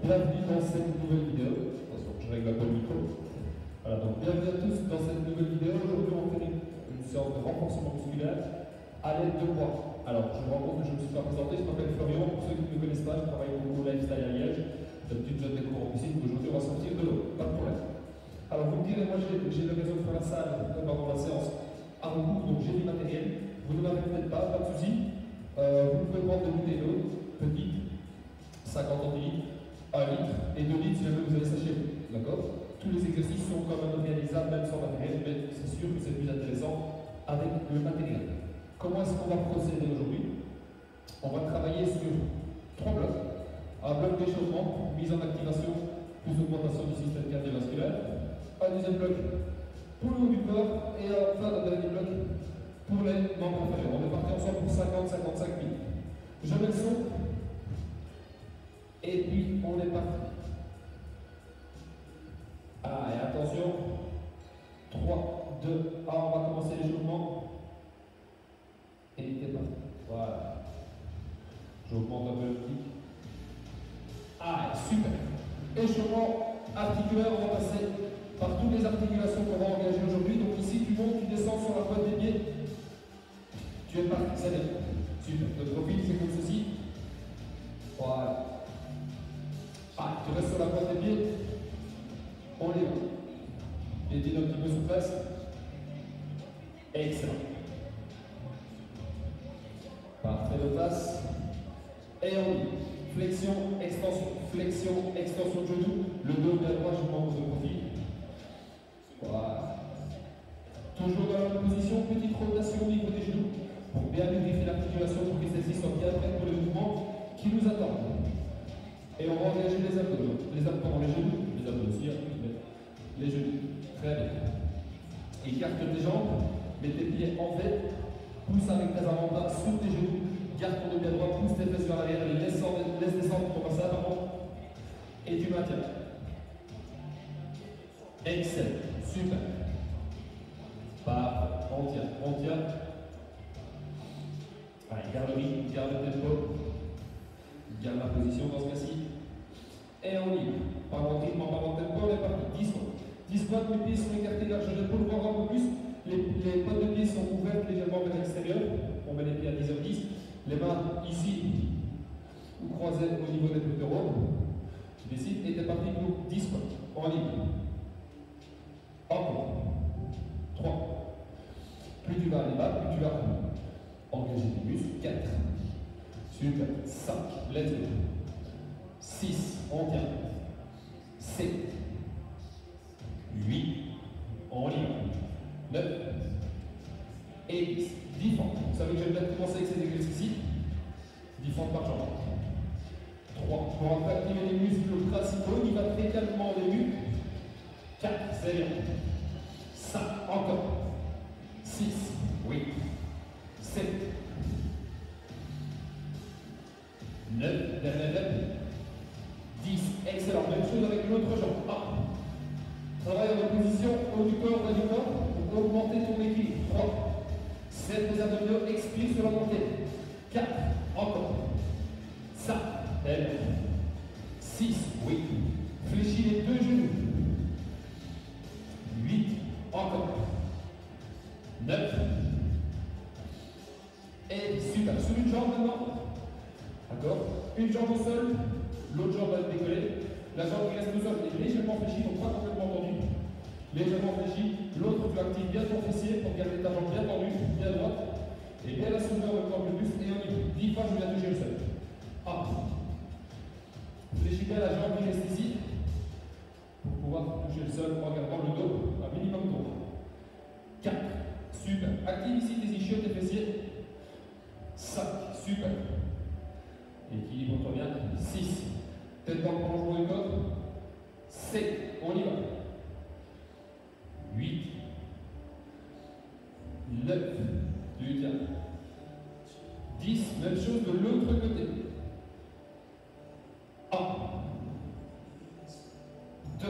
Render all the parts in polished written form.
bienvenue dans cette nouvelle vidéo. Attention, je règle un peu le micro. Voilà, donc bienvenue à tous dans cette nouvelle vidéo. Aujourd'hui, on va faire une séance de renforcement musculaire à l'aide de poids. Alors, je me rends compte que je ne me suis pas présenté, je m'appelle Florian. Pour ceux qui ne me connaissent pas, je travaille beaucoup au lifestyle à Liège. D'habitude, je donne des cours en piscine, mais aujourd'hui, on va sortir de l'eau, pas de problème. Alors, vous me direz, moi, j'ai l'occasion de faire la séance à recours, donc j'ai du matériel. Vous ne l'avez peut-être pas de souci. Vous pouvez prendre de bouteilles d'eau, petites, 50 centilitres, 1 litre et 2 litres si jamais vous avez ça chez vous. D'accord? Tous les exercices sont quand même réalisables, même sans matériel, mais c'est sûr que c'est plus intéressant avec le matériel. Comment est-ce qu'on va procéder aujourd'hui? On va travailler sur 3 blocs. Un bloc d'échauffement, mise en activation, plus augmentation du système cardiovasculaire. Un deuxième bloc pour le haut du corps et enfin un dernier bloc pour les membres inférieurs. On est parti ensemble pour 50-55 minutes. Je mets le son et puis on est parti. Ah, et attention, 3, 2, 1, on va commencer l'échauffement. Et c'est parti. Voilà. J'augmente un peu le pic. Ah, super. Échauffement articulaire, on va passer par toutes les articulations qu'on va engager aujourd'hui. Donc ici, tu montes, tu descends sur la pointe des pieds. Tu es parti, ça bien. Super. Le profil, c'est comme ceci. Voilà. Ah, tu restes sur la pointe des pieds. On les va. Les pieds un petit peu sur place. Excellent. Parfait de face. Et on y. Flexion, extension de genou. Le dos bien droit, je monte de profil. Voilà. Toujours dans la même position, petite rotation au niveau des genoux pour bien lubrifier l'articulation pour que celle-ci soit bien prête pour le mouvement qui nous attend. Et on va engager les abdos. Les abdos, les genoux, les abdos aussi, les genoux. Très bien. Écarte tes jambes, mets tes pieds en V, pousse avec tes avant-bras sur tes genoux, garde ton dos bien droit, pousse tes fesses vers l'arrière, laisse descendre ton passage avant, et tu maintiens. Excellent, super. Parfait, on tient. Allez, garde le rythme, garde le tempo, garde la position dans ce cas-ci. Et on y va. Pas en rythme, pas en tempo, on est parti. 10 squats. 10 squats, mes pieds sont écartés large de l'épaule, voir un peu plus. Les pointes de pied sont ouvertes légèrement vers l'extérieur. On met les pieds à 10h10. Les mains ici, ou croisées au niveau des pectoraux. Tu décides et t'es parti pour 10 squats. On y va. Encore. 3. Plus tu vas aller bas, plus tu vas engager tes muscles. 4. Super. 5. Let's go. 6. On tient. 7. 8. On y va. 9. Et 10. 10 fentes. Vous savez que j'aime bien commencer avec ces exercices-ci. 10 fentes par jambe. 3. Pour un peu activer les muscles principaux, il va très calmement les muscles. 4. C'est bien. 5. Encore. 6. 8. 7. 9. Dernière rep. 10. Excellent. Même chose avec l'autre jambe. 1. Travaille en position haut du corps, bas du corps, pour augmenter ton équilibre. 3. 7 des abdominaux, expire sur la montée. 4. Encore. 5. 6. Oui. Fléchis les deux genoux. 8. Encore. 9. Et super. Sur une jambe maintenant. D'accord? Une jambe au sol, l'autre jambe va décoller. La jambe qui reste au sol est légèrement fléchie, donc pas complètement tendue. Légèrement fléchie. L'autre, tu actives bien ton fessier pour garder ta jambe bien tendue, bien droite. Et bien la soulever en même temps que le buste. Et on y va. 10 fois, je viens toucher le sol. 1. Fléchis bien la jambe qui reste ici pour pouvoir toucher le sol en gardant le dos un minimum droit. 4. Super. Active ici tes ischios, tes fessiers. 5. Super. Équilibre-toi bien. 6. Tête dans le prolongement du corps. 7. On y va. 8. 9. Tu tiens. 10. Même chose de l'autre côté. 1. 2.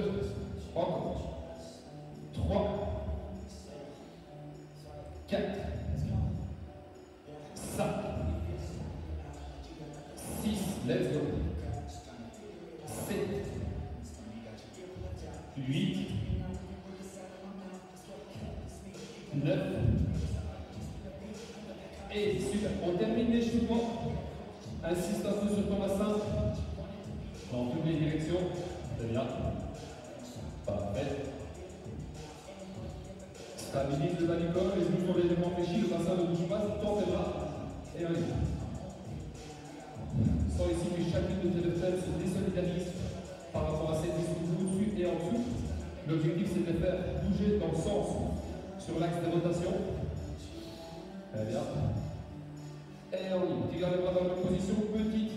Encore. 3. 4. 5. 6. Let's go. On termine l'échauffement. Insiste un peu sur ton bassin. Dans toutes les directions. Très bien. Parfait. Stabilise le bas du corps, les genoux sont légèrement fléchis, le bassin ne bouge pas, tu tends tes bras. Et allez. Sens ici que chacune de tes vertèbres se désolidarise par rapport à cette discipline au-dessus et en dessous. L'objectif c'est de les faire bouger dans le sens sur l'axe de rotation. Très bien. Et on y. Tu gardes les bras dans la même position, petite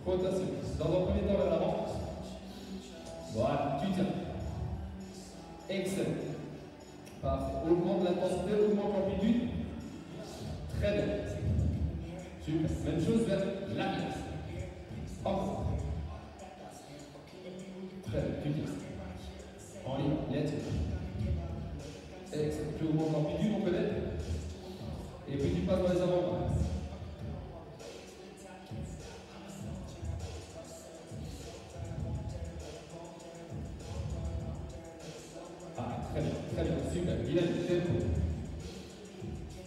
rotation. Dans un premier temps vers l'avant. Voilà, tu tiens. Excellent. Parfait. Augmente l'intensité, augmente l'amplitude. Très bien. Super. Même chose vers l'arrière. Encore. Très bien. Tu tiens. En ligne. Let's go. Excellent. Tu augmentes l'amplitude, on connaît. Et puis tu passes dans les avant-bras. Très bien, super, dynamique, tempo.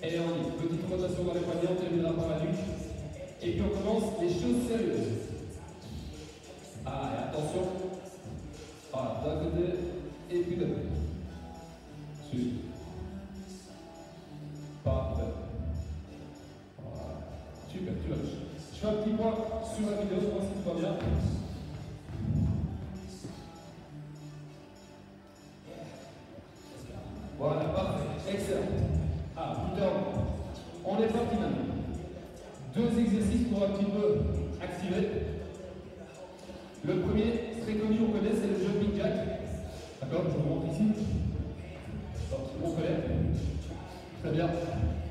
Et on y, petite rotation dans les poignets, on terminera par la nuque. Et puis on commence les choses sérieuses. Ah, et attention. Ah, d'un côté, et puis de l'autre. Super. Parfait. Voilà. Super, tu lâches. Je fais un petit point sur la vidéo, pour voir si tout va bien. Voilà, parfait, excellent. Ah, putain, on est parti maintenant. 2 exercices pour un petit peu activer. Le premier, très connu, on connaît, c'est le jumping jack. D'accord, je vous montre ici. On connaît. Très bien.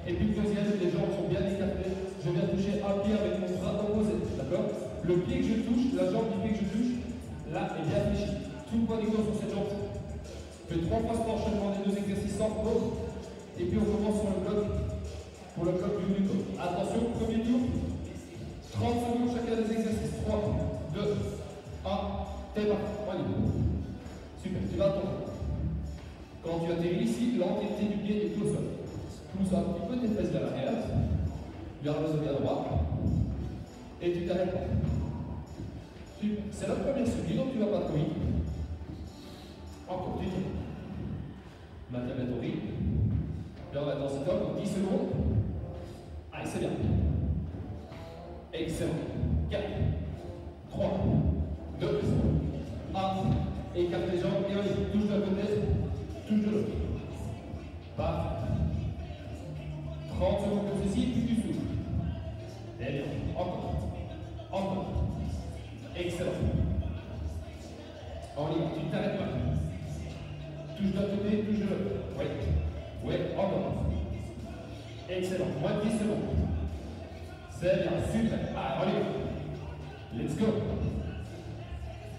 Et puis le deuxième, les jambes sont bien écartées. Je viens toucher un pied avec mon bras opposé. D'accord. Le pied que je touche, la jambe du pied que je touche, là, est bien fléchie. Tout le poids du corps sur cette jambe. Je fais 3 fois cet enchaînement des 2 exercices sans pause. Et puis on commence sur le bloc, pour le bloc du haut du corps. Attention, premier tour. 30 secondes chacun des exercices. 3, 2, 1. T'es parti. On y va. Super, tu vas attendre. Quand tu atterris ici, l'entièreté du pied est au sol. Pousse un petit peu tes fesses vers l'arrière. Garde le bien droit. Et tu t'arrêtes pas. Super. C'est la première seconde, donc tu vas pas trop vite. Encore, tu tiens. Maintiens bien ton rythme. Là, on va danser encore 10 secondes. Allez, c'est bien. Excellent. 4, 3, 2, 1. Écarte les jambes et on y touche d'un côté, touche de l'autre. Parfait. 30 secondes comme ceci, puis tu souffles. Très bien. Encore. Encore. Excellent. On y va. Tu ne t'arrêtes pas. Touche d'un côté, touche de l'autre. Oui. Oui, encore. Excellent. Moins de 10 secondes. C'est bien. Super. Allez, on y va. Let's go.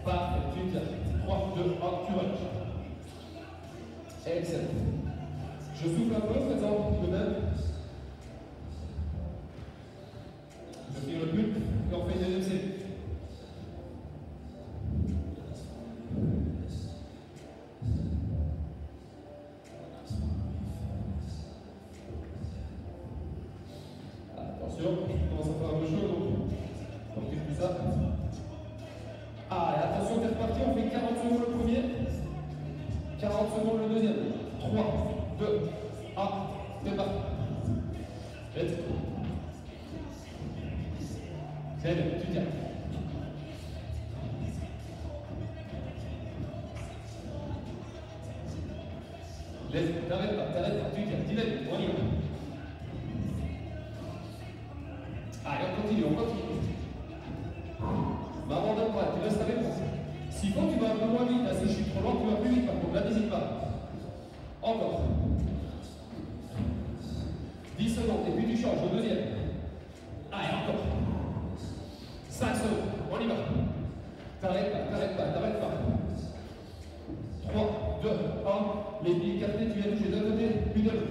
Parfait. Tu tiens. 3, 2, 1, tu relâches. Excellent. Je souffle un peu, faites-en de même. Je tire le but et on fait une deuxième série. Attention, on commence à faire un peu chaud, donc on tire plus ça. Ah, et attention, t'es reparti, on fait 40 secondes le premier, 40 secondes le deuxième. 3, 2, 1, c'est parti. Let's go. C'est bien, tu tiens. Laisse, t'arrêtes pas, tu tiens, dynamique, on y va. Allez, on continue. Maman donne pas, tu restes avec moi. S'il faut, tu vas un peu moins vite. Si je suis trop lent, tu vas plus vite par contre. Là, n'hésite pas. Encore. 10 secondes, et puis tu changes au deuxième. Allez, encore. 5 secondes, on y va. T'arrêtes pas. 3, 2, 1. Les pieds écartés, tu viens toucher d'un côté, puis de l'autre.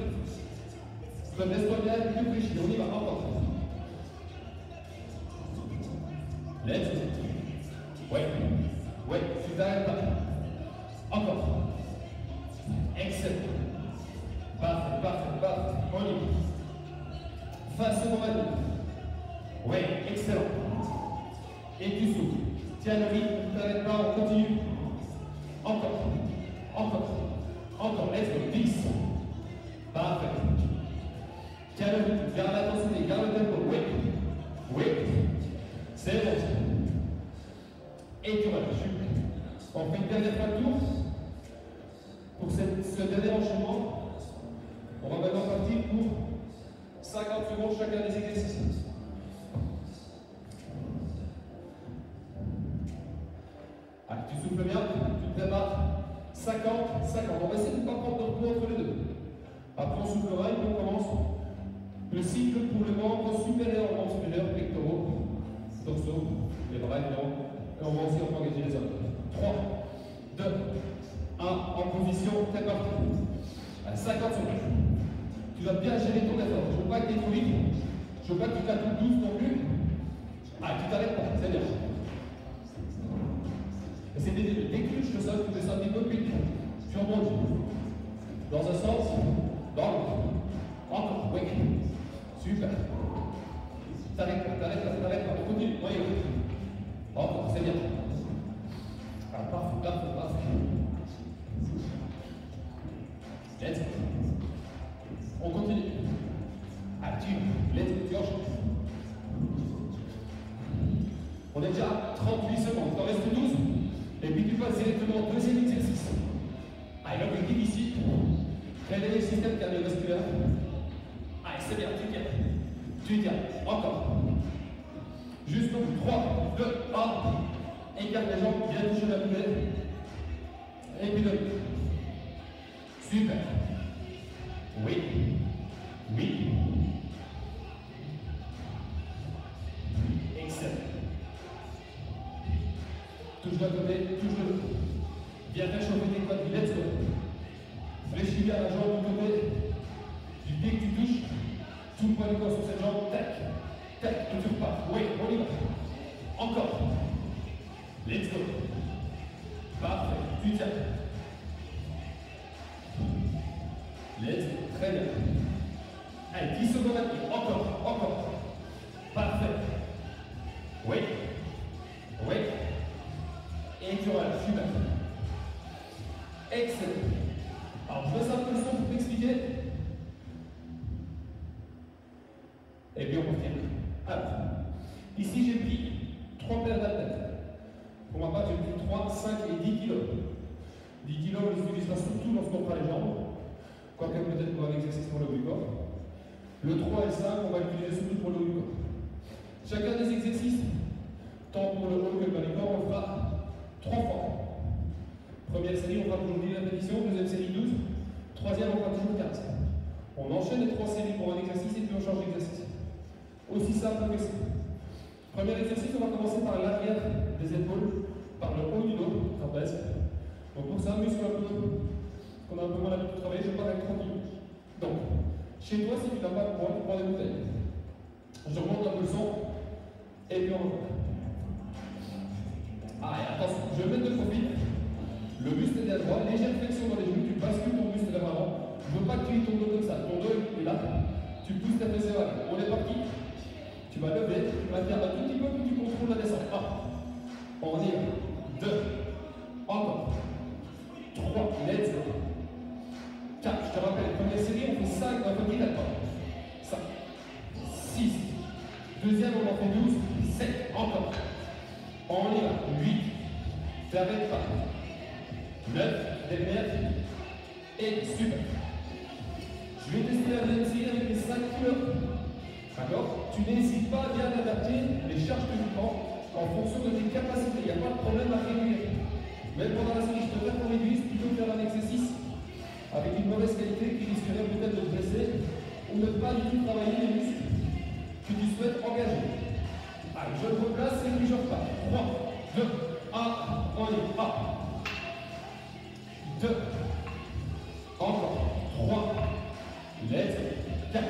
Laisse-toi bien, puis tu fléchis. On y va, encore. Let's go. Ouais, tu t'arrêtes pas. Encore. Excellent. Parfait. On y va. Face au moment. Excellent. Et tu souffles. Tiens le rythme, ne t'arrêtes pas, on continue. Encore. Encore. Encore. Let's go. 10. Parfait. Tiens le rythme, garde l'intensité, garde le tempo. Oui. Oui. C'est bon. Et tu relâches. On fait une dernière fois le tour. Pour ce dernier enchaînement, on va maintenant partir pour 50 secondes chacun des exercices. Allez, tu souffles bien, tu te prépares. 50, 50. On va essayer de ne pas prendre de repos entre les deux. Après, on soufflera et puis on commence le cycle pour le membre supérieur, membre supérieur, pectoraux, dorsaux, les bras évidemment. Et on va aussi engager les hommes. 3, 2, 1, en position, t'es parti. Allez, 50 secondes. Tu vas bien gérer ton effort. Je ne veux pas que tu aies trop vite. Je ne veux pas que tu tapes tout douce non plus. Ah, tu t'arrêtes pas, c'est bien. Et c'est dès que tu touches le sol, tu descends un petit peu, puis tu rebondis. Dans un sens, dans l'autre. Encore, oui. Super. T'arrêtes pas, t'arrêtes pas. On continue, voyez. Encore, c'est bien. Ah, parfait, parfait, parfait. Let's go. On continue. Active. Let's go. Tu enchaînes. On est déjà à 38 secondes. Il t'en reste 12. Et puis tu passes directement au deuxième exercice. Allez, l'objectif ici, réveiller le système cardiovasculaire. Allez, c'est bien, tu tiens. Tu tiens. Encore. Jusqu'au bout. 3, 2, 1. Écarte les jambes, bien toucher la poubelle. Et puis le. Super. Oui. Oui. Excellent. Touche d'un côté, touche de l'autre. Viens réchauffer tes quadris, let's go. Fléchis bien la jambe du côté. Du pied que tu touches, tout le poids du corps sur cette jambe, tac, tac, et tu repars. Oui, on y va. Encore. Let's go. Parfait, tu tiens. Let's go, très bien. Allez, 10 secondes à pied, encore, encore. Parfait. Oui. Oui. Et tu relâches, super. Excellent. Alors, je laisse un peu le son pour t'expliquer. Et puis on continue. Alors, ici j'ai pris 3 paires d'haltères. Pour ma part, j'ai pris 3, 5 et 10 kg. 10 kg, on les utilisera surtout lorsqu'on fera les jambes. Quoique peut-être pour un exercice pour le haut du corps. Le 3 et le 5, on va l'utiliser surtout pour le haut du corps. Chacun des exercices, tant pour le haut que le bas du corps, on le fera 3 fois. Première série, on fera toujours 10 répétitions. Deuxième série, 12. Troisième, on fera toujours 15. On enchaîne les 3 séries pour un exercice et puis on change d'exercice. Aussi simple que ça. Premier exercice, on va commencer par l'arrière des épaules, par le haut du dos, trapèze. Donc pour ça, muscle un peu, qu'on a un peu moins l'habitude de travailler, je pars avec 30 kg. Donc, chez toi, si tu n'as pas de poids, tu prends des bouteilles. Je remonte un peu le son, et puis on reprend. Ah, et attention, je vais mettre de profil. Le buste est à droite, légère flexion dans les genoux, tu bascules ton buste vers l'avant. Je ne veux pas que tu aies ton dos comme ça. Ton dos est là, tu pousses ta fesse vers l'avant. On est parti. Tu vas lever, tu vas faire un tout petit peu, puis tu contrôles la descente. 1. On y va. 2. Encore. 3. Let's go. 4. Je te rappelle, première série, on fait 5, on fait 10 d'accord. 5. 6. Deuxième, on en fait 12. 7. Encore. On y va. 8. T'arrêtes pas. 9. Dernière. Et super. Je vais tester la deuxième série avec les 5 couleurs. D'accord? Tu n'hésites pas à bien adapter les charges que tu prends en fonction de tes capacités. Il n'y a pas de problème à réduire. Même pendant la série, je préfère qu'on réduise plutôt que faire un exercice avec une mauvaise qualité qui risquerait peut-être de te blesser ou ne pas du tout travailler les muscles que tu souhaites engager. Allez, je me replace et puis je repars. 3, 2, 1, on y va. 2, encore. 3, let's go. 4,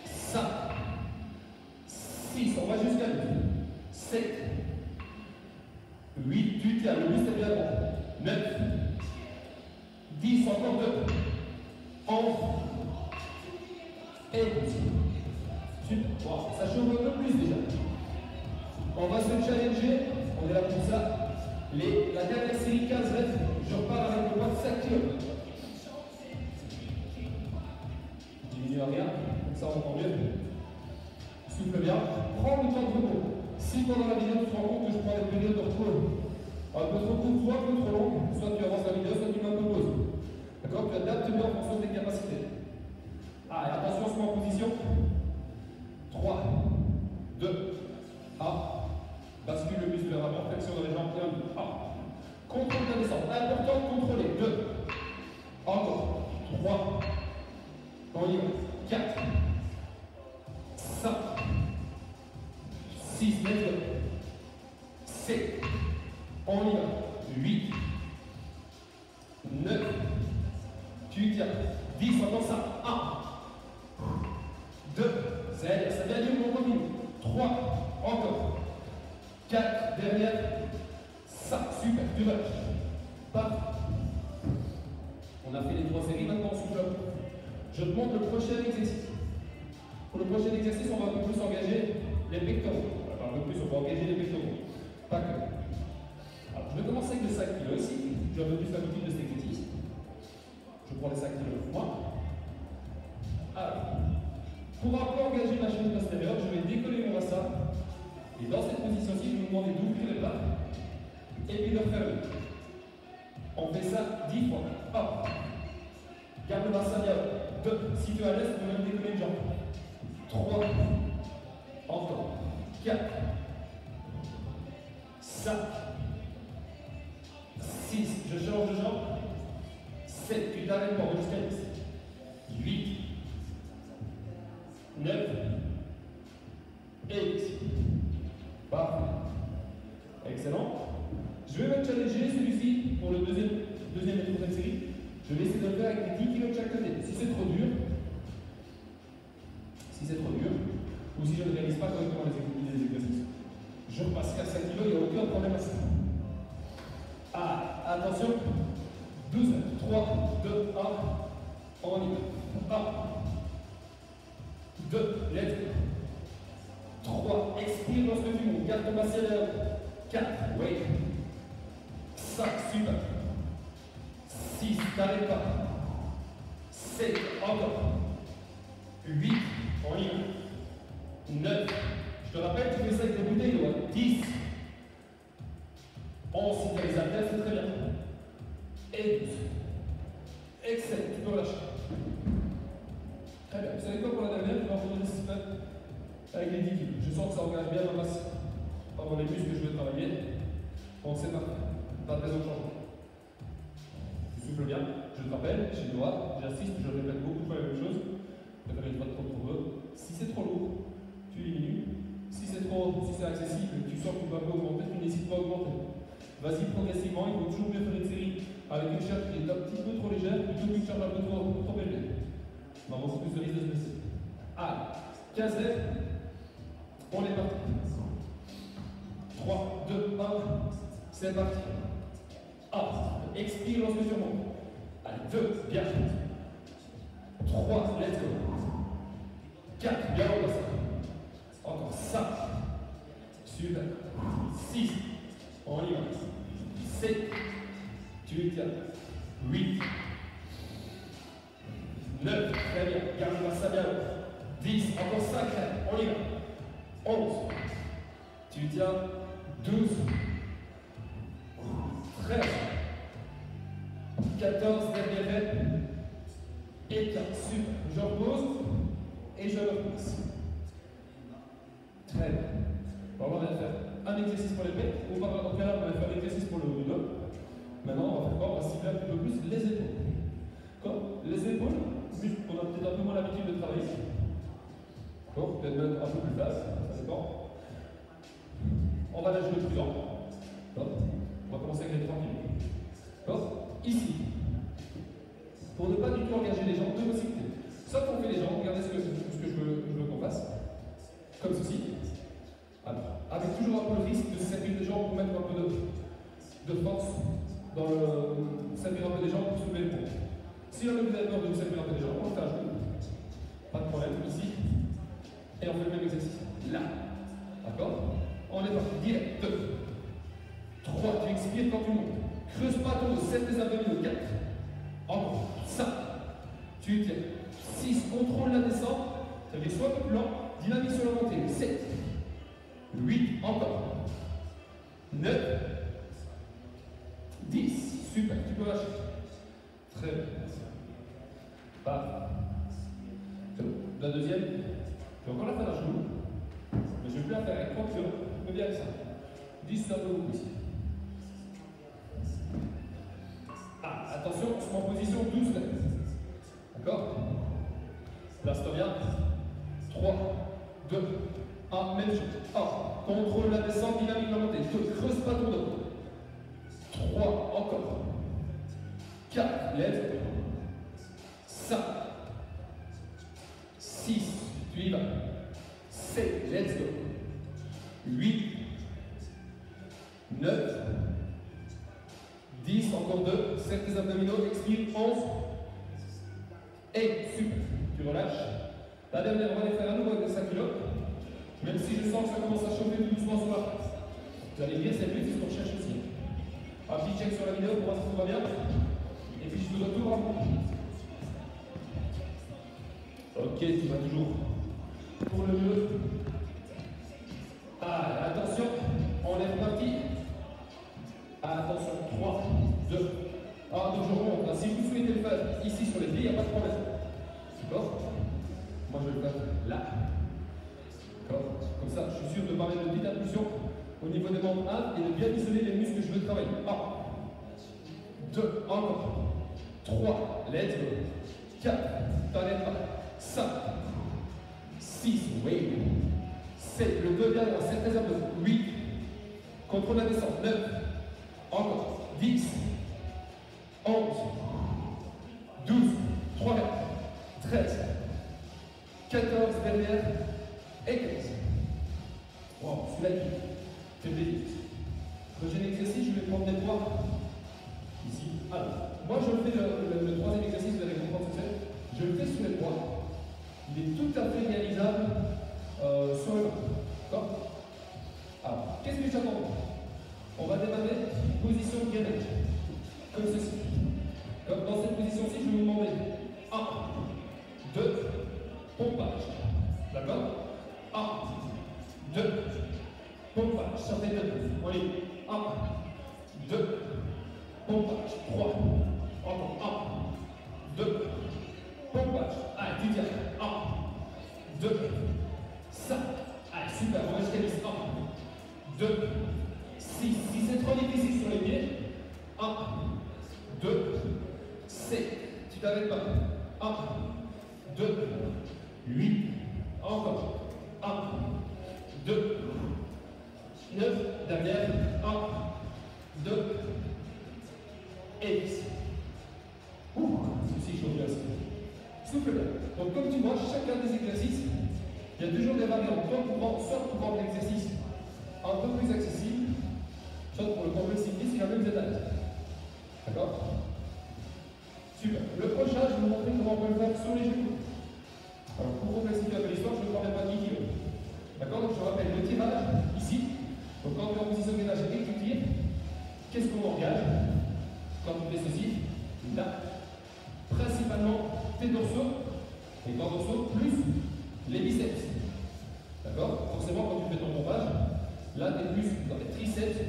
5, 6, on va jusqu'à 2, 7, 8, tu tiens, le buste est bien droit, 9, 10, encore 2, 11, et 12. Super, wow, ça chauffe un peu plus. On va se challenger, on est là pour ça. La dernière série 15 reps, je repars avec le poids de 5 kg. Diminue à rien, comme ça on entend mieux. Souffle bien, prends le temps de repos. Si pendant la vidéo tu te rends compte que je prends des périodes de repos un peu trop courtes, soit un peu trop longues, soit tu avances la vidéo, soit tu mets un peu pause. D'accord? Tu adaptes bien en fonction de tes capacités. Ah, et attention, on se met en position. 3, 2, 1. Bascule le muscle vers l'avant, flexion dans les jambes, 1, 2, 1. Contrôle ta descente. Important de contrôler. 2. Encore. 3. On y va. 4. 5. 6. Let's go. 7. On y va. 8. 9. Tu tiens. 10. Encore ça. 1. 2. Ça vient du on continue. 3. Encore. 4. Derrière. 5. Super. Tu vas. Parfait. On a fait les 3 séries. Maintenant, on souffle. Je te montre le prochain exercice. Pour le prochain exercice, on va un peu plus engager les pectoraux. Enfin, un peu plus, on va engager les pectoraux. Pas que. Alors, je vais commencer avec le 5 kg ici. J'ai un peu plus l'habitude de cet exercice. Je prends les 5 kg pour moi. Alors, pour un peu engager ma cheville postérieure, je vais décoller mon bassin. Et dans cette position-ci, je vais vous demander d'ouvrir les bras et puis de refermer. On fait ça 10 fois. Hop. Garde le bassin bien. 2. Si tu es à l'aise, tu peux même décoller une jambe. 3. Encore. 4. 5. 6. Je change de jambe. 7. Tu t'arrêtes pas jusqu'à 10. 8. 9. Et 10. Parfait. Excellent. Je vais me challenger celui-ci pour le deuxième et troisième série. Je vais essayer de le faire avec 10 kg de chaque côté. Si c'est trop dur, ou si je ne réalise pas correctement les exercices, je repasserai à 5 kg, il n'y a aucun problème à ça. Ah, attention. 12, 3, 2, 1. On y va. 1, 2, let's go. 3, expire lorsque tu montes. Garde ton bassin derrière. 4, wait. 5, super. 6, t'arrêtes pas. 7, encore. 8, on y va. 9, je te rappelle, tu fais ça avec des bouteilles d'eau. 10, 11, si tu as les haltères, c'est très bien. Et 12. Excellent, tu peux relâcher. Très bien. Vous savez quoi pour la dernière? Je vais en faire un système avec les 10 kg. Je sens que ça engage bien ma masse. Pendant les muscles que je vais travailler. Bon, c'est parfait. Pas de raison de changer. Tu souffles bien. Je te rappelle, chez toi, j'insiste, je répète beaucoup de fois la même chose. Préférez une fois trop peu. Si c'est trop lourd, tu diminues. Si c'est accessible, tu sens que tu vas pas augmenter, tu n'hésites pas à augmenter. Vas-y progressivement, il faut toujours bien faire une série avec une charge qui est un petit peu trop légère plutôt qu'une charge un peu trop élevée. On a beaucoup plus de risque de se blesser. Ah, 15 reps, on est parti. 3, 2, 1, c'est parti. 1, expire lorsque tu remontes. Allez, 2, bien. 3, let's go. 4, bien au bassin. Encore 5. Super. 6, on y va. 7, tu tiens. 8, 9, très bien. Garde le bassin bien. 10, encore 5, on y va. 11, tu tiens. 12, 13, 14, dernier rep, et 15. Super. Je repose et je repousse. Très bien. On va faire un exercice pour les pecs, ou par exemple, on va faire l'exercice pour le dos. Maintenant, on va faire quoi? On va cibler un petit peu plus les épaules. Comme les épaules, on a peut-être un peu moins l'habitude de travailler. D'accord? Peut-être même un peu plus basse, ça dépend. On va la jouer plus en. On va commencer avec les 3 kg. Ici. Pour ne pas du tout engager les jambes, deux possibilités. Soit on fait les jambes, regardez ce que je veux qu'on fasse. Comme ceci. Alors, avec toujours un peu le risque de servir les jambes pour mettre un peu de force dans le servir un peu des jambes pour soulever le pont. Si vous avez peur de vous servir un peu des jambes, on le fait à genoux. Pas de problème, ici. Et on fait le même exercice. Là. D'accord? On est parti. respire quand tu montes. Creuse pas ton dos, serre tes abdominaux. 4. Encore. 5. Tu tiens. 6. Contrôle la descente. Ça fait soit plus lent. Dynamique sur la montée. 7. 8. Encore. 9. 10. Super. Tu peux lâcher. Très bien. Parfait. C'est bon. La deuxième. Je vais encore la faire à genoux. Mais je vais plus la faire avec 3 kilos. Je vais bien avec ça. 10, c'est un peu beaucoup ici. Ah, attention, on se met en position 12 mètres. D'accord? Place-toi bien. 3, 2, 1, même chose. 1. Contrôle la descente, dynamique la montée. 2. Creuse pas ton dos. 3. Encore. 4. Let's go. 5. 6. Tu y vas. 7. Let's go. 8. 9. 10. Encore 2. Serre tes abdominaux. Expire. 11. Et super. Tu relâches. La dernière, on va les faire à nouveau avec 5 kg. Même si je sens que ça commence à chauffer tout doucement sur la face. Vous allez dire, c'est plus ce qu'on cherche aussi. Un petit check sur la vidéo pour voir si tout va bien. Et puis je vous retourne à vous. Ok, tu vas toujours pour le mieux. Ah, attention, on est reparti. Attention, 3, 2, 1, donc je remonte. Si vous souhaitez le faire ici sur les pieds, il n'y a pas de problème. D'accord? Moi je vais le faire là. D'accord? Comme ça, je suis sûr de parler de petite impulsion au niveau des membres 1 et de bien isoler les muscles que je veux travailler. 1, 2, encore. 3, let's go. 4, t'arrêtes pas. 5, 6, oui. 7, le 2 derrière, 7 réserves. 8, contrôle la descente. 9, encore. 10, 11, 12, 3, 13, 14 derrière et 15. Wow, celui-là il fait plaisir. Prochain exercice, je vais prendre des poids ici. Alors, moi je fais le troisième exercice, vous allez comprendre ce que c'est. Je le fais sur les poids. Il est tout à fait réalisable sur le bras. D'accord? Alors, qu'est-ce que j'attends? On va démarrer position gainage. Comme ceci. Comme dans cette position-ci, je vais vous demander 1, 2, pompage. D'accord? 1, 2, pompage. Sortez de 2. On y va. 1, 2, pompage. 3. Encore. 1, 2, pompage. Allez, tu tiens. 1, 2, 5. Allez, super. On va jusqu'à 10. 1, 2, 6. Si c'est trop difficile sur les pieds, 1, 2, 7. Tu t'arrêtes pas. 1, 2, 8. Encore. 1, 2, 9. Derrière. 1, 2 et 10. Ceci chauffe bien aussi. Souffle bien. Donc comme tu vois, chacun des exercices, il y a toujours des variantes. Soit pour rendre l'exercice un peu plus accessible, soit pour le complexifier si jamais vous êtes à l'aise. D'accord? Super. Le prochain, je vais vous montrer comment on peut le faire sur les genoux. Alors pour complexifier un peu l'histoire, je ne prendrai pas 10 kg. D'accord? Donc je rappelle le tirage ici. Donc quand tu es en position de gainage et que tu tires, qu'est-ce qu'on engage? Quand tu fais ceci, là, principalement tes dorsaux, et tes dorsaux plus les biceps. D'accord? Forcément, quand tu fais ton pompage, là, tu es plus dans les triceps,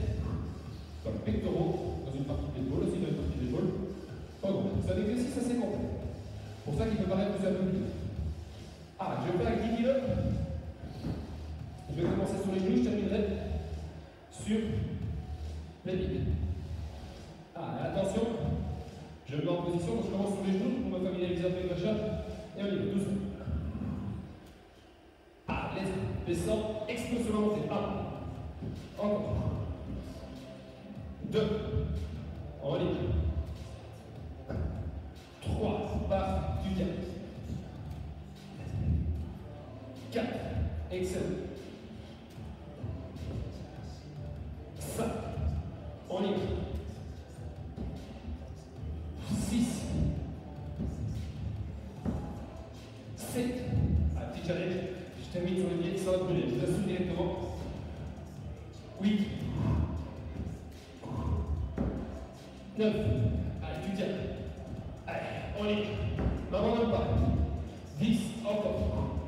dans les pectoraux, dans une partie de l'épaule, aussi dans une partie de l'épaule. C'est un exercice assez complet. Pour ça qu'il peut paraître plus abdominaux. Ah, je vais faire avec 10 kg. Je vais commencer sur les genoux, je terminerai sur les pieds. Ah, attention, je me mets en position, donc je commence sur les genoux pour me familiariser avec la charge. Et on y va, doucement. Ah, descend, explose sur la montée. 1, encore. 2, on y va. 3, paf, tu tiens. 4, excellent. 5, on y va. 6, 7, un petit challenge, je termine sur les pieds, ça va brûler, je vous assure directement. 8, 9. Allez, tu tiens. Allez, on y va. N'abandonne pas. 10, encore.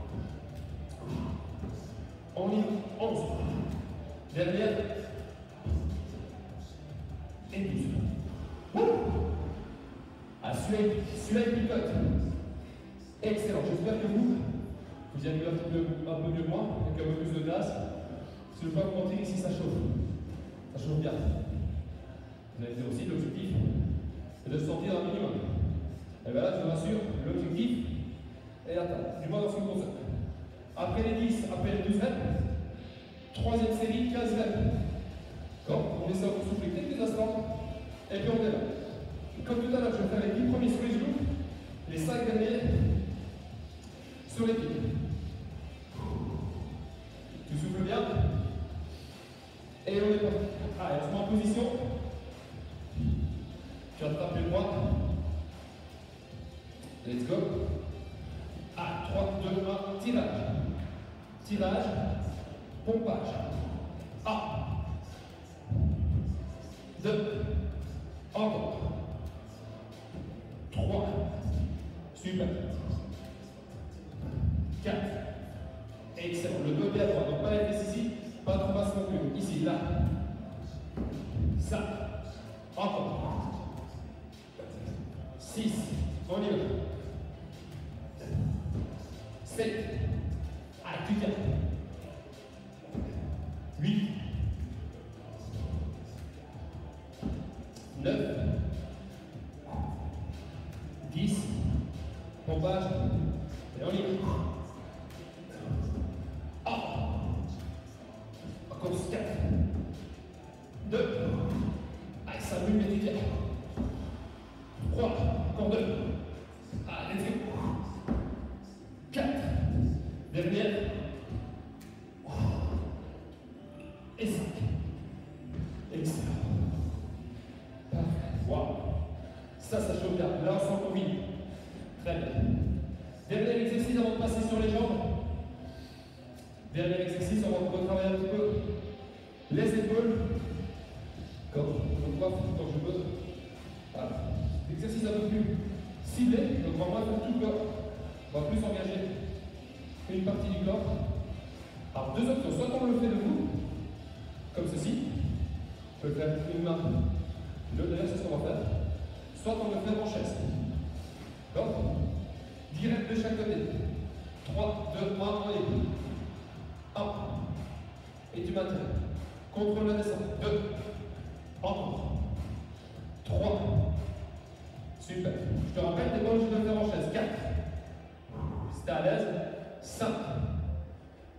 On y va. 11. Derrière. Et 12. Ah, celui-là, il picote. Excellent. J'espère que vous y arrivez un peu mieux que moi, avec un peu plus de glace. Si je ne veux pas vous mentir, ici, ça chauffe. Ça chauffe bien. Vous allez dire aussi, l'objectif est de se sentir un minimum. Et bien là, je vous rassure, l'objectif est atteint, du moins dans ce qui me concerne. Après les 10, après les 12 reps, troisième série, 15 reps. D'accord? On essaie de souffler quelques instants, et puis on est là. Comme tout à l'heure, je vais faire les 10 premiers sur les genoux, les 5 derniers sur les pieds. Tu souffles bien, et on est parti. Allez, on se met en position. Tu attrapes les droites. Let's go. Ah, 3, 2, 1, tirage. Tirage, pompage. 1, 2, encore. 3, super. 4, excellent. Le dos est à droite, donc pas la fesse ici, pas trop basse non plus. Ici, là. 5, encore. 6, on y va. 7, allez, tu tiens. 8, 9, 10, pompage, et on y va. Encore 4, 2, allez, ça brûle, mais tu tiens. 3, encore 2, allez, let's go. 4, dernière, et 5, excellent. Parfait, waouh, ça chauffe bien, là on s'en combine, très bien. Dernier exercice avant de passer sur les jambes. Dernier exercice, on va retravailler un petit peu les épaules, comme je vois quand je peux. Voilà. Exercice un peu plus ciblé, donc on va moins faire tout le corps, on va plus engager une partie du corps. Alors deux options, soit on le fait debout, comme ceci, on peut le faire une main, l'autre d'ailleurs c'est ce qu'on va faire, soit on le fait en chaise. D'accord? Direct de chaque côté. 3, 2, 1, on y va. 1. Et tu maintiens. Contrôle la descente. 2. Encore. 3. Super. Je te rappelle, tu n'es pas obligé de le faire en chaise. 4. Si tu es à l'aise. 5.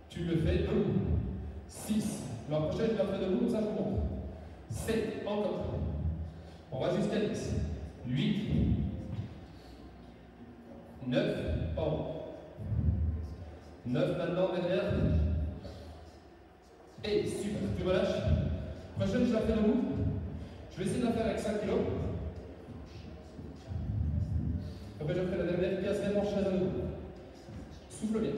Tu le fais debout. 6. La prochaine, je la fais debout, comme ça je vous montre. 7. Encore. On va jusqu'à 10. 8. 9. Pardon. 9 maintenant derrière. Et super. Tu relâches. Prochaine, je la fais debout. Je vais essayer de la faire avec 5 kg. Après, je fais la dernière 15 mètres en chaise à nouveau. Souffle bien.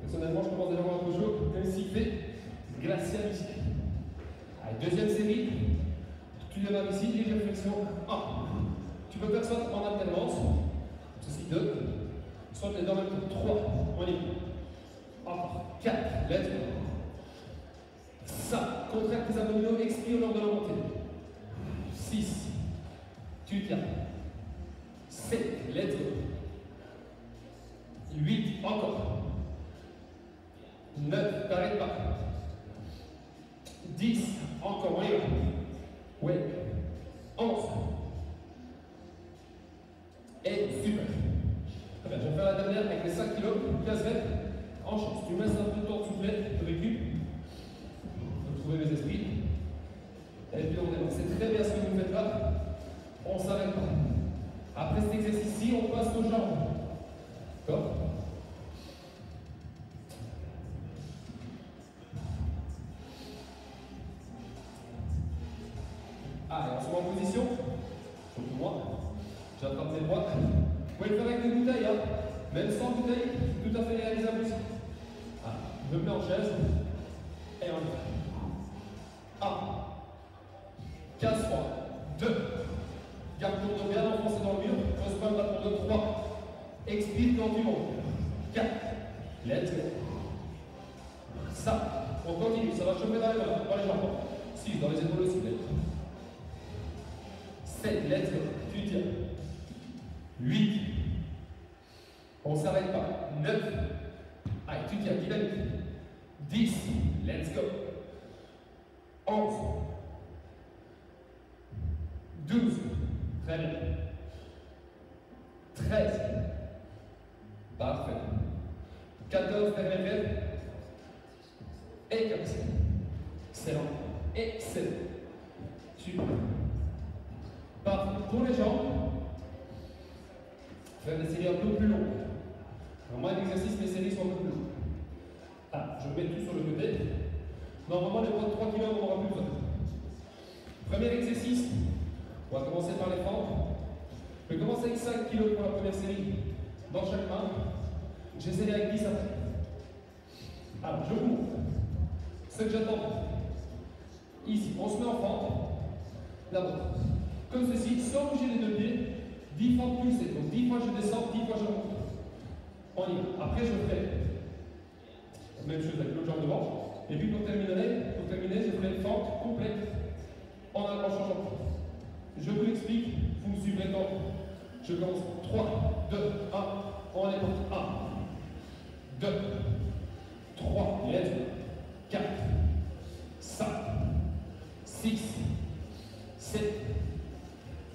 Personnellement, je commence déjà à avoir un peu chaud, même s'il fait glacial ici. Allez, deuxième série. Tu démarres ici, et réflexion 1. Tu peux faire soit en alternance, ceci 2, soit les deux en même temps. 3, on y va. Encore 4, let's go. 5, contracte tes abdominaux, expire lors de la montée. 6, tu tiens. 7, let's go. 8, encore. 9, t'arrêtes pas. 10, encore, on y va. Ouais. 11. Et super. Très bien, je vais faire la dernière avec les 5 kg, 15 mètres, en chance. Tu me laisses un peu de temps de souffler, de récup, de trouver mes esprits. Et puis on est bon. C'est très bien ce que vous faites là. On ne s'arrête pas. Après cet exercice-ci, on passe aux jambes. D'accord? Allez, on se met en position. Surtout moi. J'attrape mes bras. Vous pouvez le faire avec des bouteilles, hein. Même sans bouteille, c'est tout à fait réalisable aussi. Ah, je me mets en chaise. Et on y va. 1. casse-toi. 2. Garde ton dos bien enfoncé dans le mur. Pose pas le bras pour 2. 3. Expire quand tu montes. 4. Let's go. Ça. On continue. Ça va chauffer dans les jambes. 6. Dans les épaules aussi. 7. Let's go. Tu tires. 8. On ne s'arrête pas. 9. Allez, tu tiens. Dynamique. 10. Let's go. 11. 12. Très bien. 13. Parfait. 14, dernière rêve. Et 15. Excellent. Excellent. Super. Parfait. Pour les jambes, faire des séries un peu plus longues. Normalement, l'exercice, les séries sont un peu plus longues. Ah, je mets tout sur le côté. Normalement, les poids de 3 kg, on n'aura plus besoin. Premier exercice. On va commencer par les fentes. Je vais commencer avec 5 kg pour la première série dans chaque main. J'essaie avec 10 après. Alors, je vous montre. Ce que j'attends. Ici, on se met en fente. D'abord, comme ceci, sans bouger les deux pieds, 10 fentes pulsées. Donc 10 fois je descends, 10 fois je monte. On y va. Après, je ferai la même chose avec l'autre jambe devant. Et puis pour terminer, je ferai une fente complète en changeant. Je vous l'explique, vous me suivrez quand je commence. 3, 2, 1, on est parti. 1, 2, 3, let's go. 4, 5, 6, 7,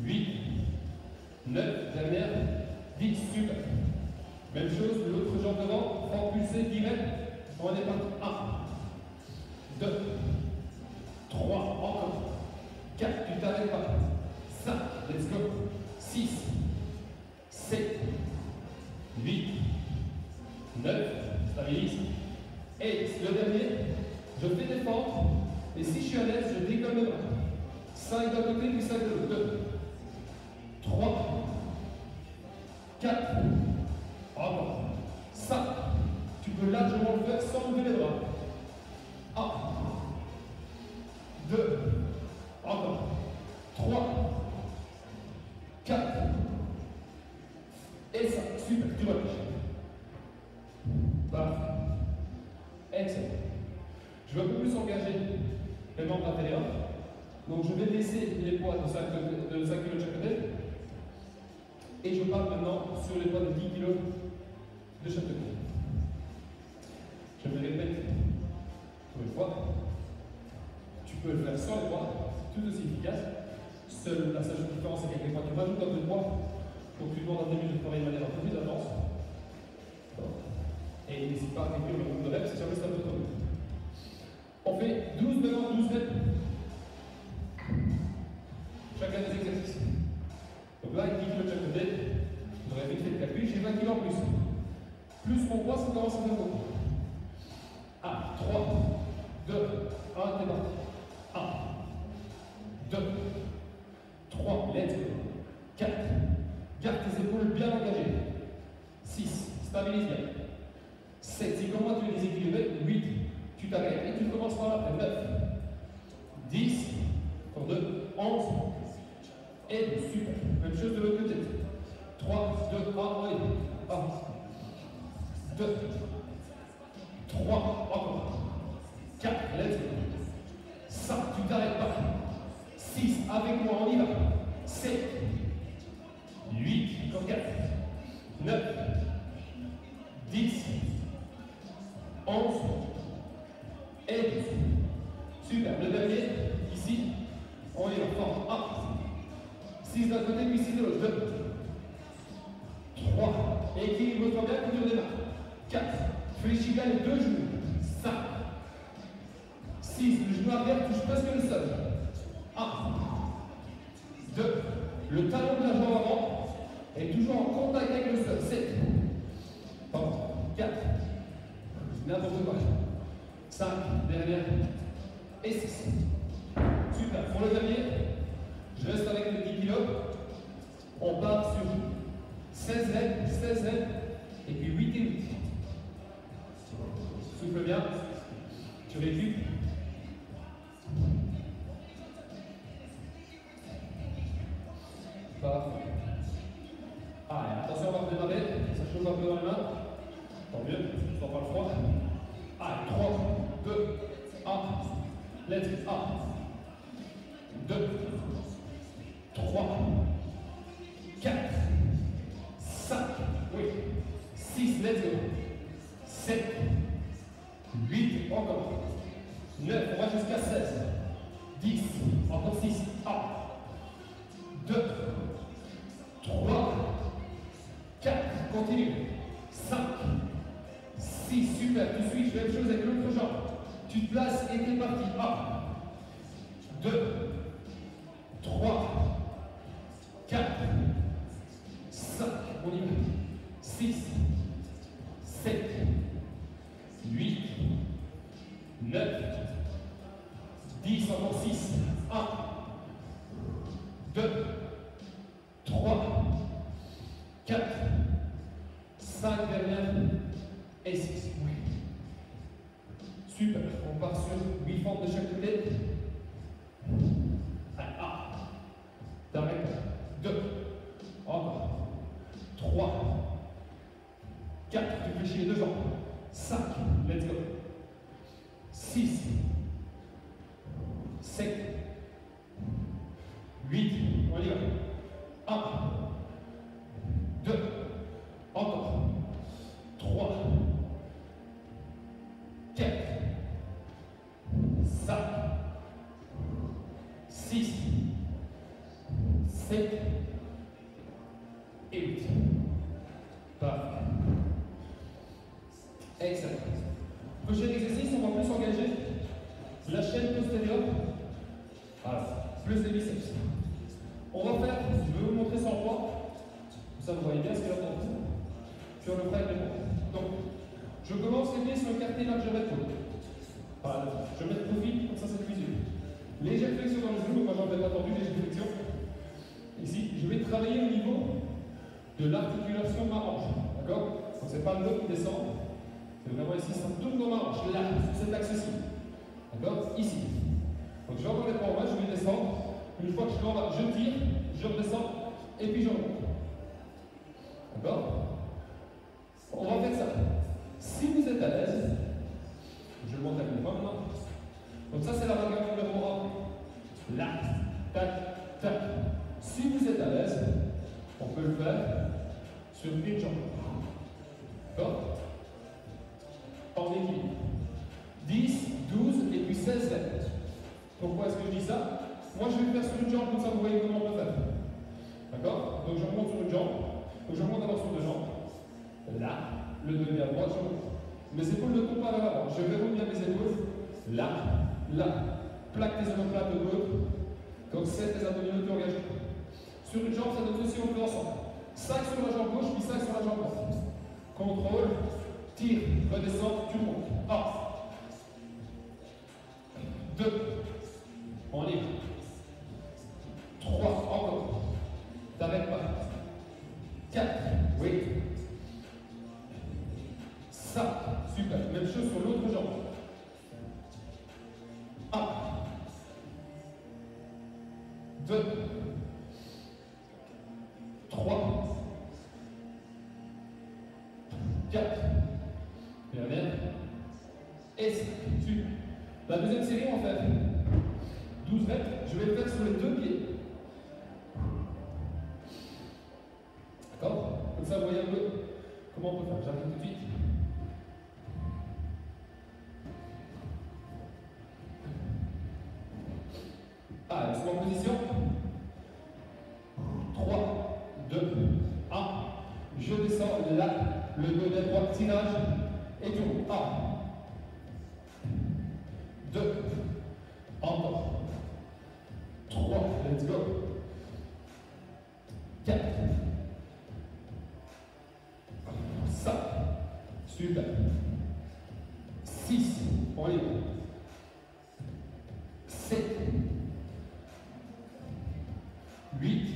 8, 9, dernière, 10, super. Même chose, l'autre jambe devant, fente pulsée, direct, on est parti. 1, 2, 3, encore. 4, tu t'arrêtes pas. 5, let's go. 6, 7, 8, 9, stabilise. Et le dernier, je fais des fentes. Et si je suis à l'aise, je décolle le bras. 5 d'un côté, puis 5 de l'autre. 2, 3, 4, encore. 5. Tu peux largement le faire sans lever les bras. 1, 2, encore. 3, 4. Et ça, super, tu relâches. Parfait. Excellent. Je vais un peu plus engager les membres inférieurs. Donc je vais laisser les poids de 5 kg de chaque côté. Et je parle maintenant sur les poids de 10 kg de chaque côté. Je me répète pour une fois. Tu peux le faire sans les poids, tout aussi efficace. La seule différence, c'est qu'avec les poids, tu rajoutes un peu de poids pour que tu demandes à tes muscles de travailler de manière un peu plus intense. Et n'hésite pas à réduire le nombre de reps si jamais c'est un peu trop. On fait 12 devant, 12 reps. Chacun des exercices. Donc là, avec 10 kg de chaque côté, j'aurais vite fait le calcul, j'ai 20 kg en plus. Plus mon poids, ça commence à faire beaucoup. 1, 3, 2, 1, t'es parti. 1, 2, 3, let's go. 4, garde tes épaules bien engagées. 6, stabilise bien. 7, si comme moi tu es déséquilibré, 8, tu t'arrêtes et tu commences par là. 9, 10, encore 2, 11, et 12, super. Même chose de l'autre côté. 3, 2, 1, allez. 1, 2, 3, encore. 4, let's go. 5, tu t'arrêtes pas. 6, avec moi, on y va. 7, 8, encore 4, 9, 10, 11, et 12. Super, le dernier, ici, on y va, fort. 1, 6 d'un côté, puis 6 de l'autre. 2, 3, équilibre-toi bien, couture des mains. 4, fléchis bien les deux genoux. 5, 6, le genou arrière touche presque le sol. 1, 2, le talon de la jambe avant est toujours en contact avec le sol. 7, 4, n'importe quoi. 5, dernière, et 6. Super, pour le dernier, je reste avec les 10 kg. On part sur 16 reps, et puis 8 et 8. Souffle bien, tu récupères. let's go. 1, 2, 3, 4, 5, oui, 6, let's go. 7, 8, encore. 9, on va jusqu'à 16. 10, encore 6. 1, 2, 3, 4, continue. 5, 6, super, tu suis, je fais la même chose avec l'autre jambe. Tu te places et t'es parti. 1, 2, 3, 4, 5, on y va. 6, 7, 8, 9, 10, encore 6. 1, 2, 3, 4, 5 dernières et 6. Oui. Super. On part sur 8 fentes de chaque côté. Allez, 1. T'arrêtes. 2. Encore. 3. 4. Tu fléchis les deux jambes. 5. Let's go. 6. 7. 8. On y va. 1. 2. Encore. 3. 4. 5. 6. 7. Et 8. Parfait. Excellent. Prochain exercice, on va plus engager la chaîne postérieure. Voilà. Plus les biceps. On va faire, je vais vous montrer sans poids. Comme ça, vous voyez bien ce qu'il y a dans vous. Puis on le fera avec les bras. Donc, je commence les pieds sur le cartilage de l'épaule. Voilà. Je mets le profil, comme ça, c'est plus visuel. Légère flexion dans le genou, moi j'en ai pas tendu, légère flexion. Ici, je vais travailler au niveau de l'articulation de ma hanche. D'accord? Donc, c'est pas le dos qui descend. C'est vraiment ici, ça tourne dans ma hanche, là, sur cet axe-ci. D'accord? Ici. Donc, je vais encore les bras en main, je vais descendre. Une fois que je suis en bas, je tire, je redescends, et puis je remonte. D'accord? On va faire ça. Si vous êtes à l'aise, je monte avec mes mains maintenant. Donc ça c'est la variante numéro 1. Là, tac, tac. Si vous êtes à l'aise, on peut le faire sur une jambe. D'accord? En équilibre. 10, 12 et puis 16 répètes. Pourquoi est-ce que je dis ça? Moi je vais le faire sur une jambe, comme ça vous voyez comment on peut faire. D'accord? Donc je remonte sur une jambe. Donc je remonte d'abord sur deux jambes. Là, le demi à droite, je remonte. Mes épaules ne tombent pas vers l'avant. Je verrouille bien mes épaules. Là, là. Plaque tes omoplates de l'autre. Comme 7 les abdominaux engagés. Sur une jambe, ça donne aussi, on fait ensemble. 5 sur la jambe gauche, puis 5 sur la jambe droite. Contrôle, tire, redescends, tu montes. 1. 2. On y va. 3. Encore. T'arrêtes pas. 4. Oui. 5. Super. Même chose sur l'autre jambe. 1. 2. 3. 4. Dernière. Et 5. Super. La deuxième série, on va faire 12 reps. Je vais le faire sur les deux pieds. D'accord? Comme ça, vous voyez un peu comment on peut faire. J'arrive tout de suite. Ah, ils sont en position. 3, 2, 1. Je descends là, le dos de droite, tirage et tourne. 1, 2, encore. 3, let's go. 4, 5, super. 6, on y va. 7, 8,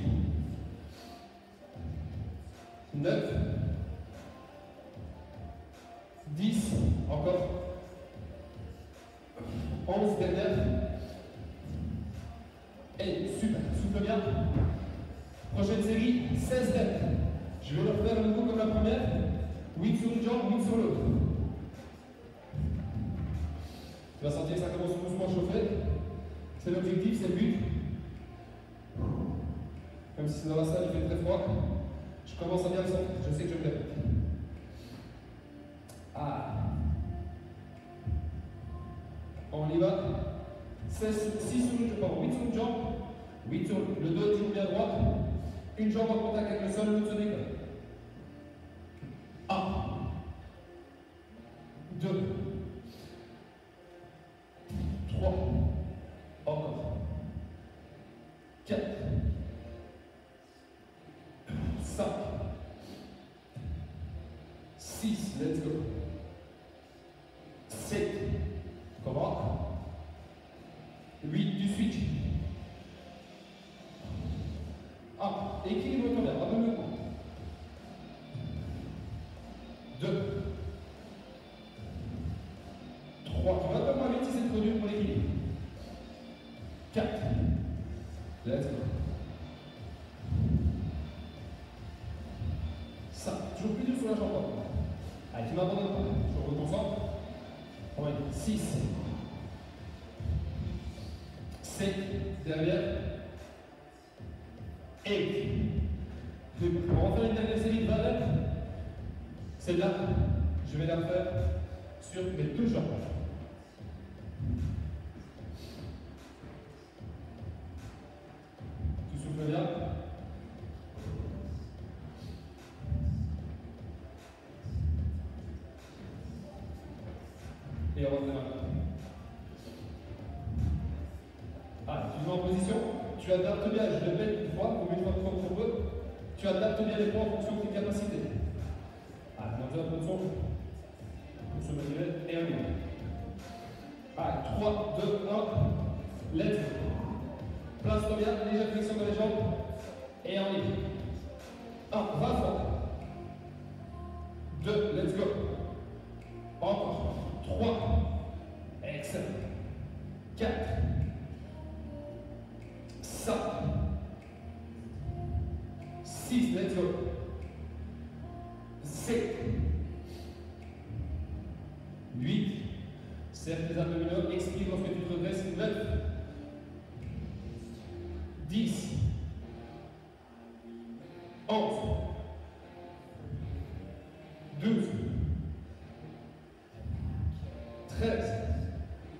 9, 10, encore. 11 dernière. Et super, souffle bien. Prochaine série, 16 reps. Je vais le refaire à nouveau comme la première. 8 sur une jambe, 8 sur l'autre. Tu vas sentir que ça commence doucement à chauffer. C'est l'objectif, c'est le but. Comme si c'est dans la salle, il fait très froid. Je commence à bien le sentir, je sais que je me répète. Ah. On y va. 6 sur le 8 sur le jambe, 8 sur le dos est toujours bien droit. Une jambe en contact avec le sol, l'autre se décolle. 1, 2, 3, encore. 4, 5, 6, let's go. 7, comment? 8 du switch. 1, équilibre ton verre, abonne le coup. 2, 3, tu vas pas moins vite si c'est trop dur pour l'équilibre. 4, let's go. 5, toujours plus dur sur la jambe. Allez, tu m'abandonnes pas, je me concentre. 6, 7, derrière. 8. On va faire une dernière série de balades. Celle-là, je vais la faire sur mes deux jambes. Tu souffles bien. Et on redémarre. Ah, tu mets en position, tu adaptes bien, je le répète une fois, pour une fois comme on peut, tu adaptes bien les poids en fonction de tes capacités. Ah, on a un peu de son, pour se motiver, et on y va. Ah, 3, 2, 1, let's go. Place-toi bien, légère flexion dans les jambes, et on y va. 1, va fort. 2, let's go. Encore. 3, excellent. 4, 5, 6, let's go. 7, 8, serre tes abdominaux, expire lorsque tu te redresses. 9, 10, 11, 12, 13,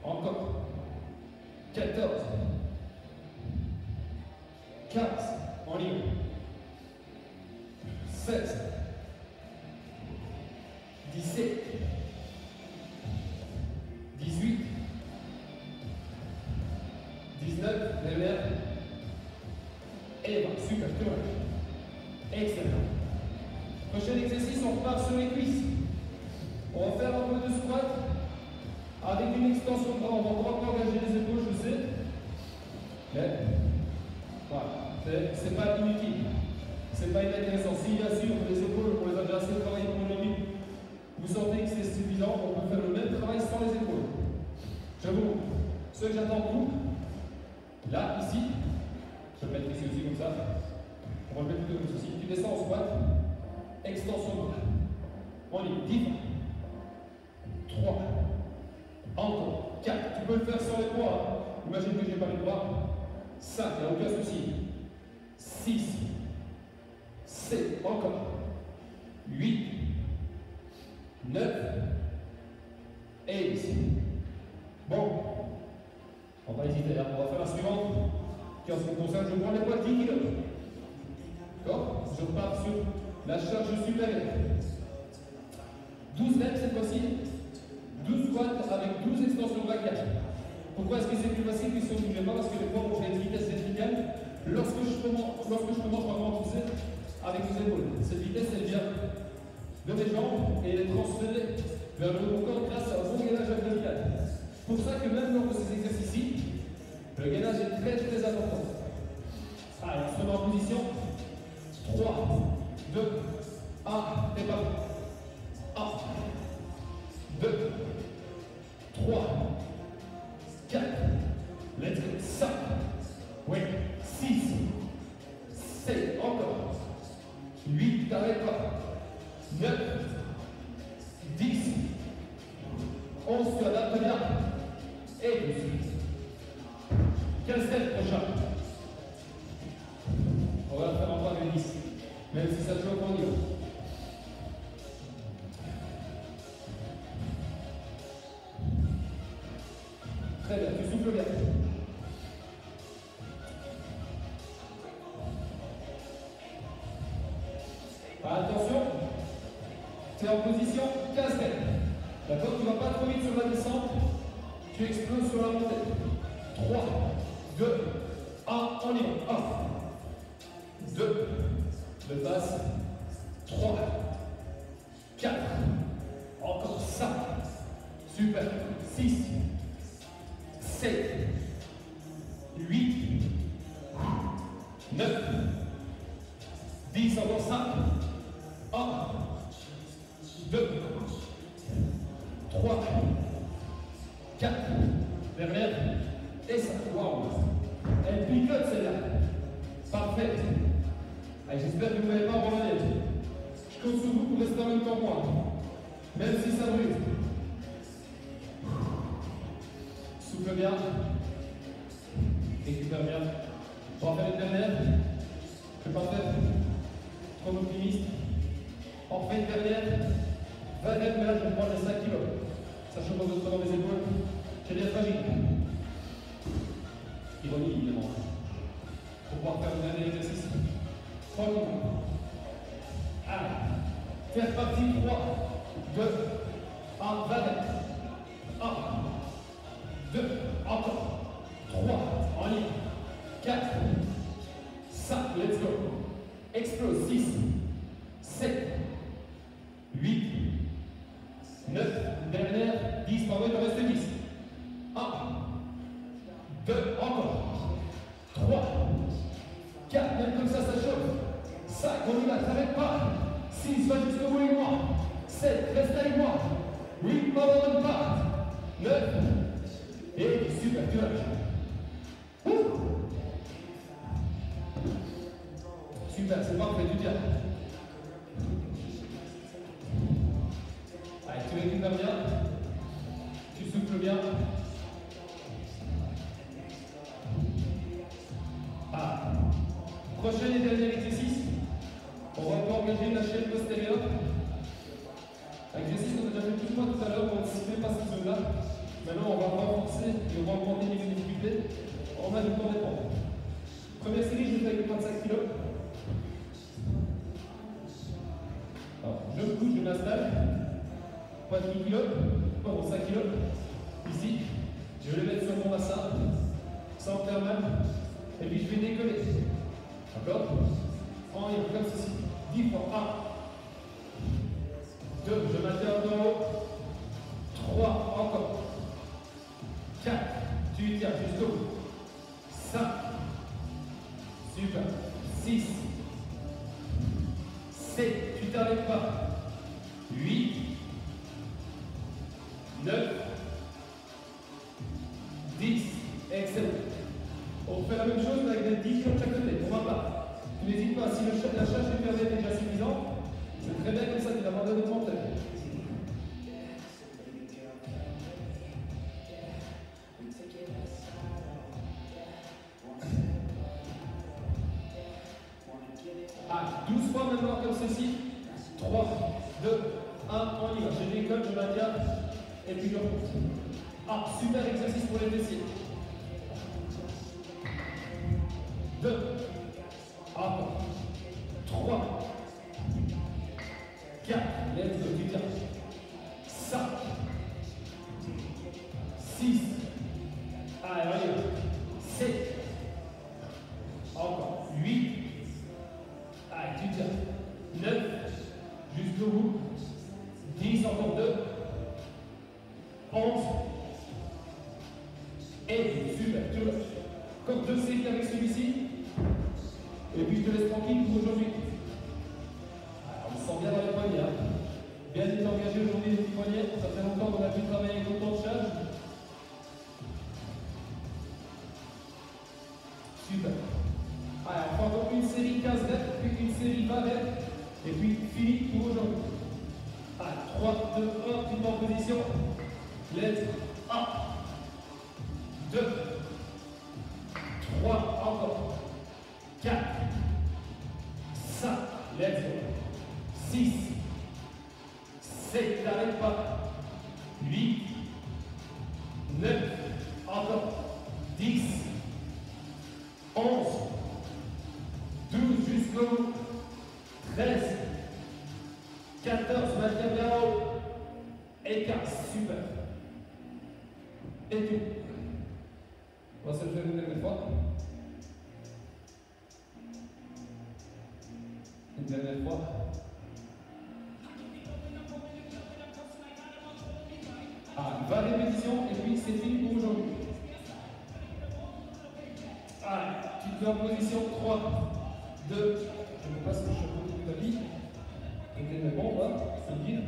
encore, 14, 15, en ligne, 16, 17, 18, 19, derrière, et 20, super, tout le monde. Excellent. Prochain exercice, on repart sur les cuisses. On va faire un peu de squat avec une extension de bras. On va encore engager les épaules, je sais. Mais, voilà, c'est pas inutile. C'est pas inintéressant. Si bien sûr, les épaules, on les a déjà assez travaillées pour aujourd'hui, vous sentez que c'est suffisant, on peut faire le même travail sans les épaules. Je vous montre. Ce que j'attends de vous, là, ici, je vais le mettre ici aussi comme ça. On va le mettre plutôt comme ceci. Tu descends en squat, extension de bras. On y 10 fois. 3, encore 4. Tu peux le faire sur les bras. Hein. Imagine que je n'ai pas les bras. 5, il n'y a aucun souci. 6, 7, encore. 8, 9, et 10. Bon, on va hésiter là. On va faire la suivante. Qui en ce qui me concerne, je prends les poids 10 kg. D'accord? Je repars sur la charge supérieure. 12 reps cette fois-ci. 12 squats avec 12 extensions brachiales. Pourquoi est-ce que c'est plus facile que si on ne bougeait pas? Parce que les fois où j'ai une vitesse verticale, lorsque je commence, je vais vraiment pousser avec les épaules. Cette vitesse, elle vient de mes jambes et elle est transférée vers le haut corps grâce à un bon gainage abdominal. C'est pour ça que même lors de ces exercices-ci, le gainage est très très important. Allez, on se met en position. 3, 2, 1, et pas 1, 2, 3, 4, let's go, 5, oui, 6, 7, encore, 8, t'arrêtes pas, 9, 10, 11, tu adaptes bien, et 12. 15 sets prochain. On va faire encore avec 10. Même si ça choque, on y va. Très bien, tu souffles bien. Attention, tu es en position 15 mètres. D'accord, tu ne vas pas trop vite sur la descente, tu exploses sur la montée. 3, 2, 1, on y va. 1, 2, de face, 3, 4, encore 5, super, 6, 7, 8, 9, 10, encore 5, 1, 2, 3, 4, dernière, et 5. Waouh! Elle picote celle-là. Parfait. J'espère que vous n'avez pas abandonné. Je compte sur vous pour rester en même temps que moi. Même si ça brûle. Souffle bien. Récupère bien. On va faire une dernière. C'est parfait. Trop optimiste. On fait une dernière. 20 mètres, mais là je vais prendre les 5 kilos. Sachant que vous êtes dans mes épaules. J'ai bien fragile. Ironie évidemment. Pour pouvoir faire un dernier exercice. Tranquille. Allez. Faire partie 3, 2, 1, 20 mètres. 1, 2, encore. 3, en ligne. 4, 5, let's go. Explose. 6, 7, 8, 9, dernière, 10, pardon, il en reste 10. 1, 2, encore. 3, 4, même comme ça chauffe. 5, on y va, t'arrête pas. 6, va jusqu'au bout avec moi. 7, reste avec moi. 8, n'abandonne pas. 9, et super, tu lâches. Super, c'est parfait, tu tiens. Allez, tu récupères bien. Tu souffles bien. Ah. Prochain et dernier exercice. On va encore engager la chaîne postérieure. Exercice qu'on a déjà fait plus ou moins tout à l'heure pour anticiper pas cette zone-là. Maintenant, on va renforcer et on va augmenter les difficultés. On a du temps répondre. Première série, je vais faire avec 25 kg. Alors, je me couche, je m'installe. Pas de 10 kg, pardon, 5 kg. Ici, je vais les mettre sur mon bassin, sans faire mal. Et puis je vais décoller. D'accord? On y va comme ceci. 10 fois. 1, 2, je maintiens en haut. 3, encore. 4, tu tiens jusqu'au bout. 5, super. 6, 7, tu t'arrêtes pas. 8, 9, 10, excellent. On fait la même chose mais avec des 10 kg de chaque côté, on va pas. Tu n'hésites pas, si la charge du permet est déjà suffisante, c'est très bien comme ça, tu n'as pas besoin de monter. Ah, 12 fois maintenant comme ceci. 3, 2, 1, on y va. Je décolle, je maintiens, et puis je remonte. Ah, super exercice pour les fessiers. 2, encore. 3, 4, let's go, tu tiens. 5, 6, allez, allez, 7, encore, 8, allez, tu tiens. 9, jusqu'au bout. 10, encore 2, 11, et super, tu lâches. Comme 2 séries avec celui-ci. Et puis je te laisse tranquille pour aujourd'hui. On se sent bien dans les poignets. Hein. Bien d'être engagé aujourd'hui les petits poignets. Ça fait longtemps qu'on a pu travailler avec autant de charge. Super. Allez, on fait encore une série 15 reps, puis une série 20 reps. Et puis fini pour aujourd'hui. Allez, 3, 2, 1, tu te mets en position. Let's 1, 2, 4, 5, let's go, 6, 7, t'arrêtes pas, 8, 9, encore, 10, 11, 12 jusqu'au bout, 13, 14, maintiens bien haut, et 15, super. Et tout. On va se le faire une dernière fois. Une dernière fois. Ah, 20 répétitions et puis c'est fini pour aujourd'hui. Allez, tu te mets en position 3, 2, je me passe le chapeau du tapis. Ok, mais bon, on va se dire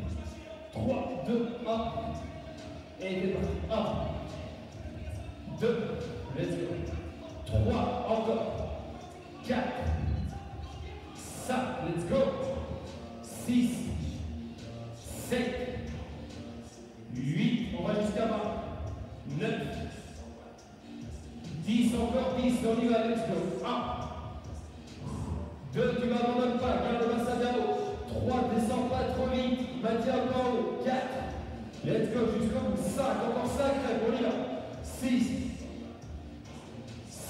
3, 2, 1. Et t'es parti. 1, 2, let's go. 3, encore. 4, 5, let's go. 6, 7, 8, on va jusqu'à 20. 9, 10, encore 10, on y va, let's go. 1, 2, tu m'abandonnes pas, garde le bassin bien haut. 3, descends pas trop vite, maintiens encore haut. 4, let's go, jusqu'au bout. 5, encore 5, on y va. 6,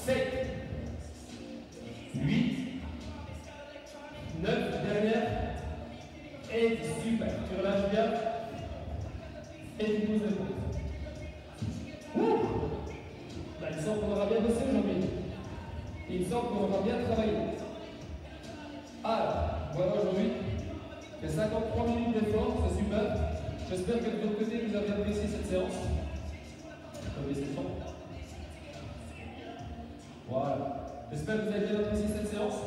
7, 8, 9, dernière. Et super, tu relâches bien. Et tu poses les pauses. Là, il semble qu'on aura bien bossé aujourd'hui. Il semble qu'on aura bien travaillé. Alors, voilà aujourd'hui. Il y a 53 minutes d'effort, c'est super. J'espère que de votre côté, vous avez apprécié cette séance. Voilà. J'espère que vous avez bien apprécié cette séance.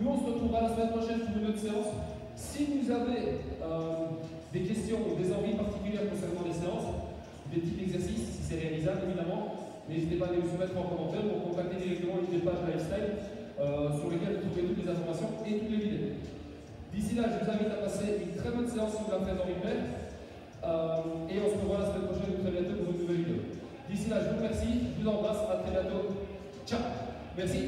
Nous, on se retrouvera la semaine prochaine pour une autre séance. Si vous avez des questions ou des envies particulières concernant les séances, des types d'exercices, si c'est réalisable évidemment, n'hésitez pas à les vous soumettre en commentaire ou contacter directement une des pages Lifestyle sur lesquelles vous trouvez toutes les informations et toutes les vidéos. D'ici là, je vous invite à passer une très bonne séance si vous la faites en replay. Et on se revoit la semaine prochaine ou très bientôt pour une nouvelle vidéo. D'ici là, je vous remercie, je vous embrasse, à très bientôt. Ciao. Merci.